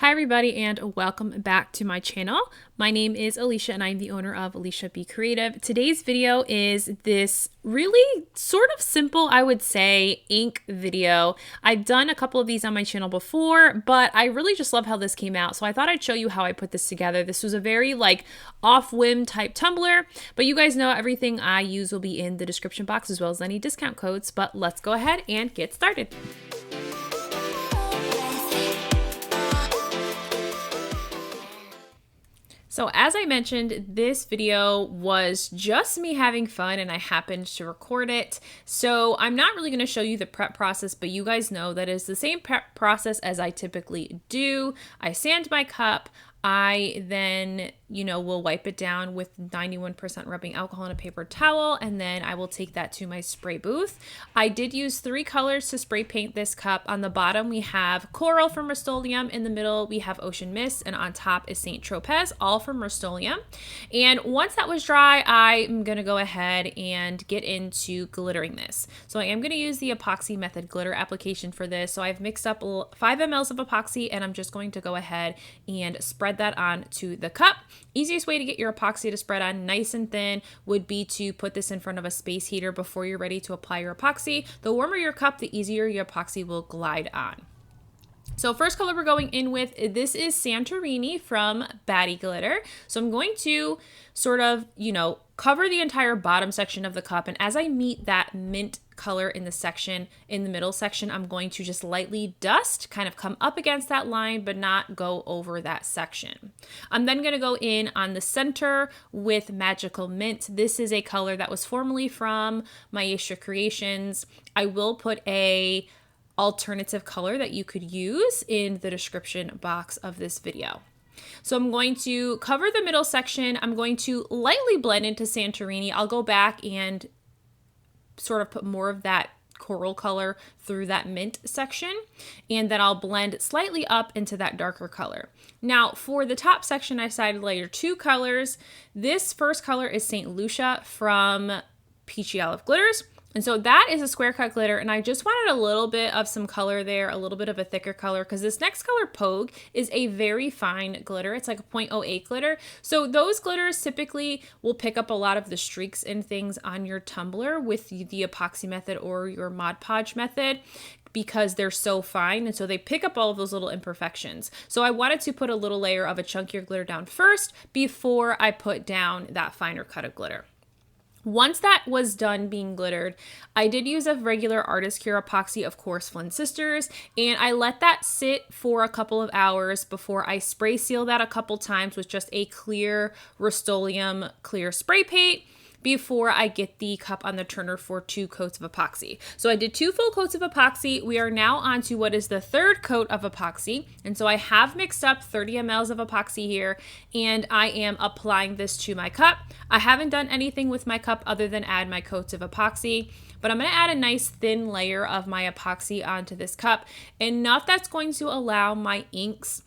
Hi everybody and welcome back to my channel. My name is Lysha and I'm the owner of Lysha Be Creative. Today's video is this really sort of simple, I would say, ink video. I've done a couple of these on my channel before, but I really just love how this came out. So I thought I'd show you how I put this together. This was a very off-whim type tumbler, but you guys know everything I use will be in the description box as well as any discount codes, but let's go ahead and get started. So as I mentioned, this video was just me having fun and I happened to record it. So I'm not really going to show you the prep process, but you guys know that it's the same prep process as I typically do. I sand my cup. I then, will wipe it down with 91% rubbing alcohol in a paper towel, and then I will take that to my spray booth. I did use 3 colors to spray paint this cup. On the bottom, we have Coral from Rustoleum. In the middle, we have Ocean Mist, and on top is Saint Tropez, all from Rustoleum. And once that was dry, I'm going to go ahead and get into glittering this. So I am going to use the Epoxy method glitter application for this. So I've mixed up 5 ml of epoxy, and I'm just going to go ahead and spread that onto the cup. Easiest way to get your epoxy to spread on nice and thin would be to put this in front of a space heater before you're ready to apply your epoxy. The warmer your cup, the easier your epoxy will glide on. So first color we're going in with, this is Santorini from Batty Glitter. So I'm going to sort of, cover the entire bottom section of the cup. And as I meet that mint color in the middle section, I'm going to just lightly dust, kind of come up against that line, but not go over that section. I'm then going to go in on the center with Magical Mint. This is a color that was formerly from Maestra Creations. I will put a alternative color that you could use in the description box of this video. So I'm going to cover the middle section. I'm going to lightly blend into Santorini. I'll go back and sort of put more of that coral color through that mint section, and then I'll blend slightly up into that darker color. Now for the top section, I decided to layer 2 colors. This first color is St. Lucia from Peachy Olive Glitters. And so that is a square cut glitter, and I just wanted a little bit of some color there, a little bit of a thicker color, because this next color, Pogue, is a very fine glitter. It's like a 0.08 glitter. So those glitters typically will pick up a lot of the streaks and things on your tumbler with the epoxy method or your Mod Podge method, because they're so fine, and so they pick up all of those little imperfections. So I wanted to put a little layer of a chunkier glitter down first before I put down that finer cut of glitter. Once that was done being glittered, I did use a regular Artist Cure epoxy, of course, Flynn Sisters, and I let that sit for a couple of hours before I spray seal that a couple times with just a clear Rustoleum clear spray paint before I get the cup on the turner for 2 coats of epoxy. So I did 2 full coats of epoxy. We are now on to what is the 3rd coat of epoxy. And so I have mixed up 30 ml of epoxy here, and I am applying this to my cup. I haven't done anything with my cup other than add my coats of epoxy, but I'm gonna add a nice thin layer of my epoxy onto this cup, enough that's going to allow my inks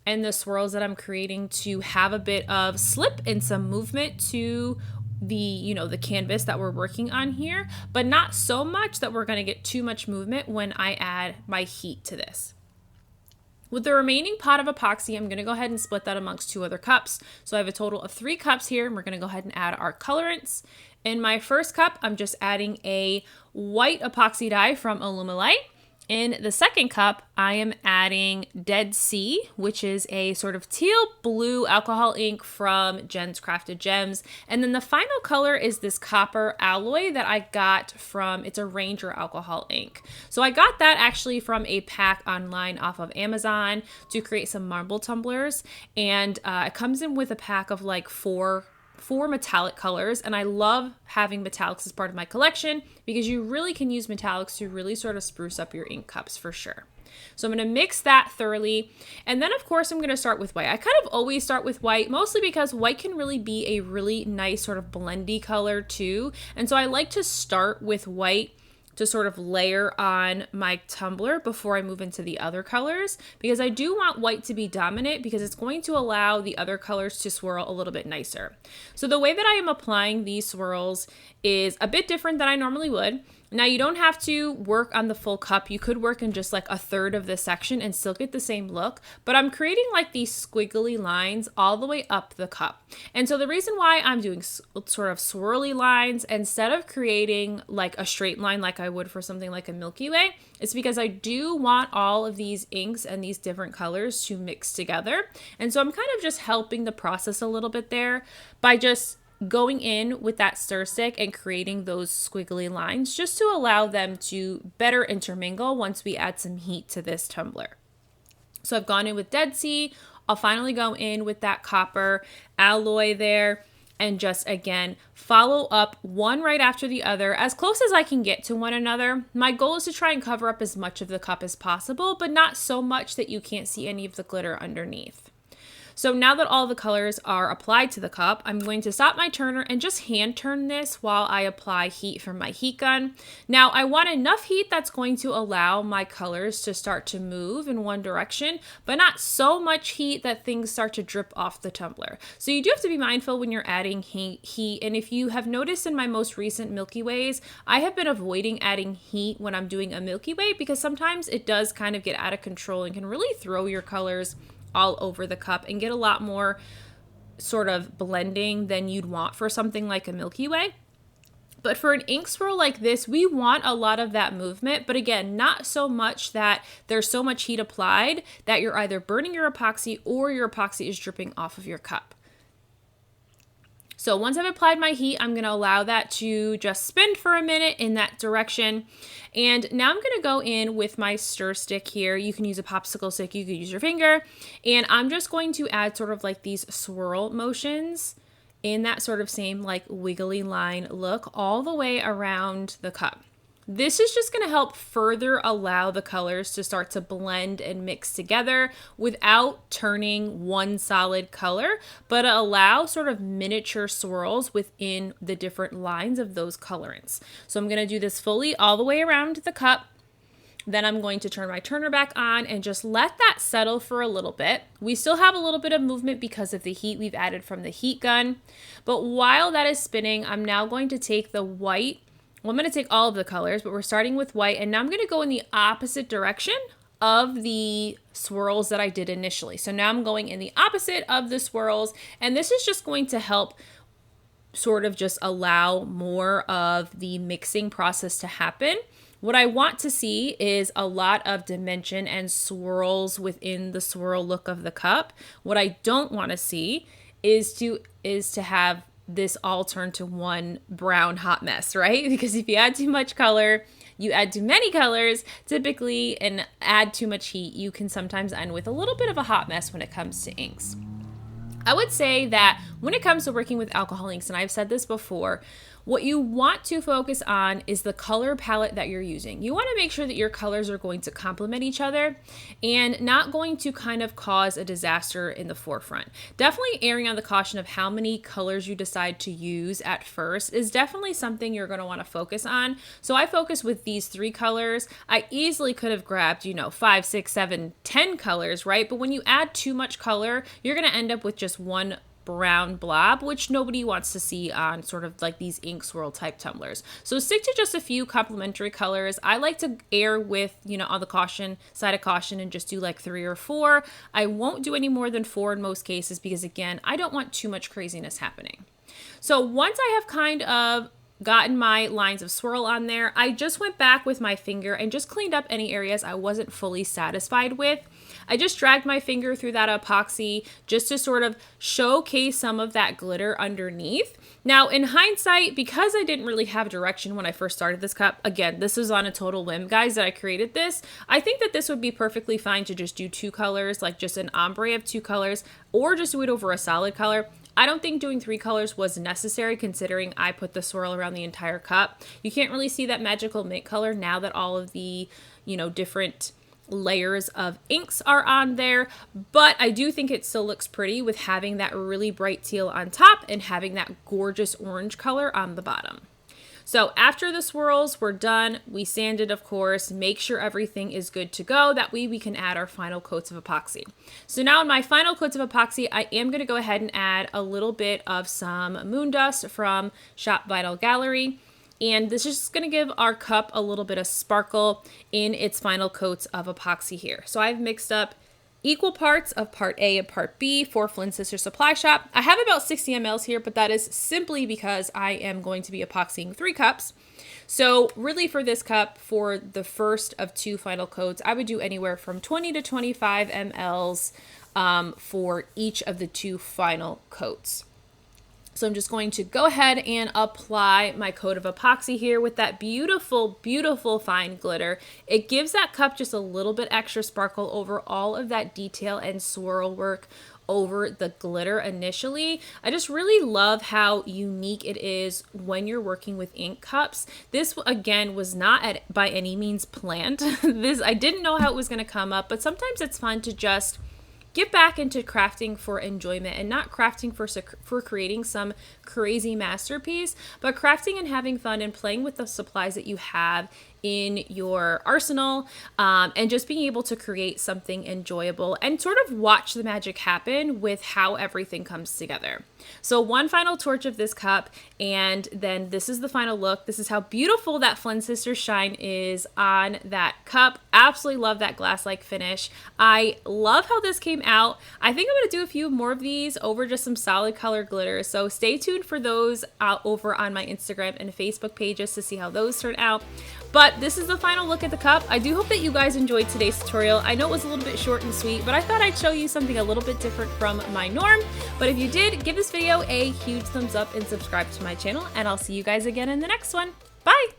and the swirls that I'm creating to have a bit of slip and some movement to the canvas that we're working on here, but not so much that we're going to get too much movement when I add my heat to this. With the remaining pot of epoxy, I'm going to go ahead and split that amongst 2 other cups. So I have a total of 3 cups here, and we're going to go ahead and add our colorants. In my first cup, I'm just adding a white epoxy dye from Illumilite. In the second cup, I am adding Dead Sea, which is a sort of teal blue alcohol ink from Jen's Crafted Gems. And then the final color is this copper alloy that I got from, it's a Ranger alcohol ink. So I got that actually from a pack online off of Amazon to create some marble tumblers. And it comes in with a pack of like four metallic colors, and I love having metallics as part of my collection because you really can use metallics to really sort of spruce up your ink cups for sure. So I'm going to mix that thoroughly, and then of course I'm going to start with white. I kind of always start with white, mostly because white can really be a really nice sort of blendy color too, and so I like to start with white to sort of layer on my tumbler before I move into the other colors, because I do want white to be dominant because it's going to allow the other colors to swirl a little bit nicer. So the way that I am applying these swirls is a bit different than I normally would. Now you don't have to work on the full cup. You could work in just like a third of this section and still get the same look, but I'm creating like these squiggly lines all the way up the cup. And so the reason why I'm doing sort of swirly lines instead of creating like a straight line like I would for something like a Milky Way is because I do want all of these inks and these different colors to mix together. And so I'm kind of just helping the process a little bit there by just going in with that stir stick and creating those squiggly lines just to allow them to better intermingle once we add some heat to this tumbler. So I've gone in with Dead Sea. I'll finally go in with that copper alloy there and just again follow up one right after the other as close as I can get to one another. My goal is to try and cover up as much of the cup as possible, but not so much that you can't see any of the glitter underneath. So now that all the colors are applied to the cup, I'm going to stop my turner and just hand turn this while I apply heat from my heat gun. Now I want enough heat that's going to allow my colors to start to move in one direction, but not so much heat that things start to drip off the tumbler. So you do have to be mindful when you're adding heat. And if you have noticed in my most recent Milky Ways, I have been avoiding adding heat when I'm doing a Milky Way because sometimes it does kind of get out of control and can really throw your colors all over the cup and get a lot more sort of blending than you'd want for something like a Milky Way. But for an ink swirl like this, we want a lot of that movement, but again, not so much that there's so much heat applied that you're either burning your epoxy or your epoxy is dripping off of your cup. So once I've applied my heat, I'm going to allow that to just spin for a minute in that direction. And now I'm going to go in with my stir stick here. You can use a popsicle stick, you could use your finger. And I'm just going to add sort of like these swirl motions in that sort of same like wiggly line look all the way around the cup. This is just going to help further allow the colors to start to blend and mix together without turning one solid color, but allow sort of miniature swirls within the different lines of those colorants. So I'm going to do this fully all the way around the cup. Then I'm going to turn my turner back on and just let that settle for a little bit. We still have a little bit of movement because of the heat we've added from the heat gun. But while that is spinning, I'm now going to take the white. Well, I'm going to take all of the colors, but we're starting with white. And now I'm going to go in the opposite direction of the swirls that I did initially. So now I'm going in the opposite of the swirls. And this is just going to help sort of just allow more of the mixing process to happen. What I want to see is a lot of dimension and swirls within the swirl look of the cup. What I don't want to see is to have this all turn to one brown hot mess, right? Because if you add too much color, you add too many colors typically, and add too much heat, you can sometimes end with a little bit of a hot mess when it comes to inks. I would say that when it comes to working with alcohol inks, and I've said this before, what you want to focus on is the color palette that you're using. You want to make sure that your colors are going to complement each other and not going to kind of cause a disaster in the forefront. Definitely erring on the caution of how many colors you decide to use at first is definitely something you're going to want to focus on. So I focus with these 3 colors. I easily could have grabbed, 5, 6, 7, 10 colors, right? But when you add too much color, you're going to end up with just one brown blob, which nobody wants to see on sort of like these ink swirl type tumblers. So stick to just a few complementary colors. I like to err with, on the caution side of caution and just do like 3 or 4. I won't do any more than 4 in most cases because again, I don't want too much craziness happening. So once I have kind of gotten my lines of swirl on there, I just went back with my finger and just cleaned up any areas I wasn't fully satisfied with. I just dragged my finger through that epoxy just to sort of showcase some of that glitter underneath. Now, in hindsight, because I didn't really have direction when I first started this cup, again, this is on a total whim, guys, that I created this. I think that this would be perfectly fine to just do 2 colors, like just an ombre of 2 colors, or just do it over a solid color. I don't think doing 3 colors was necessary considering I put the swirl around the entire cup. You can't really see that magical mint color now that all of the, different layers of inks are on there, but I do think it still looks pretty with having that really bright teal on top and having that gorgeous orange color on the bottom. So after the swirls were done, we sanded, of course, make sure everything is good to go. That way we can add our final coats of epoxy. So now in my final coats of epoxy, I am going to go ahead and add a little bit of some moon dust from Shop Vinyl Gallery. And this is just going to give our cup a little bit of sparkle in its final coats of epoxy here. So I've mixed up equal parts of part A and part B for Flynn Sister Supply Shop. I have about 60 mLs here, but that is simply because I am going to be epoxying 3 cups. So really for this cup, for the first of 2 final coats, I would do anywhere from 20 to 25 mLs for each of the 2 final coats. So I'm just going to go ahead and apply my coat of epoxy here with that beautiful, beautiful fine glitter. It gives that cup just a little bit extra sparkle over all of that detail and swirl work over the glitter initially. I just really love how unique it is when you're working with ink cups. This again was not by any means planned. I didn't know how it was going to come up, but sometimes it's fun to just get back into crafting for enjoyment and not crafting for creating some crazy masterpiece, but crafting and having fun and playing with the supplies that you have in your arsenal, and just being able to create something enjoyable and sort of watch the magic happen with how everything comes together. So one final torch of this cup, and then this is the final look. This is how beautiful that Flynn Sisters shine is on that cup. Absolutely love that glass-like finish. I love how this came out. I think I'm going to do a few more of these over just some solid color glitter. So stay tuned for those over on my Instagram and Facebook pages to see how those turn out. But this is the final look at the cup. I do hope that you guys enjoyed today's tutorial. I know it was a little bit short and sweet, but I thought I'd show you something a little bit different from my norm. But if you did, give this video a huge thumbs up and subscribe to my channel, and I'll see you guys again in the next one. Bye!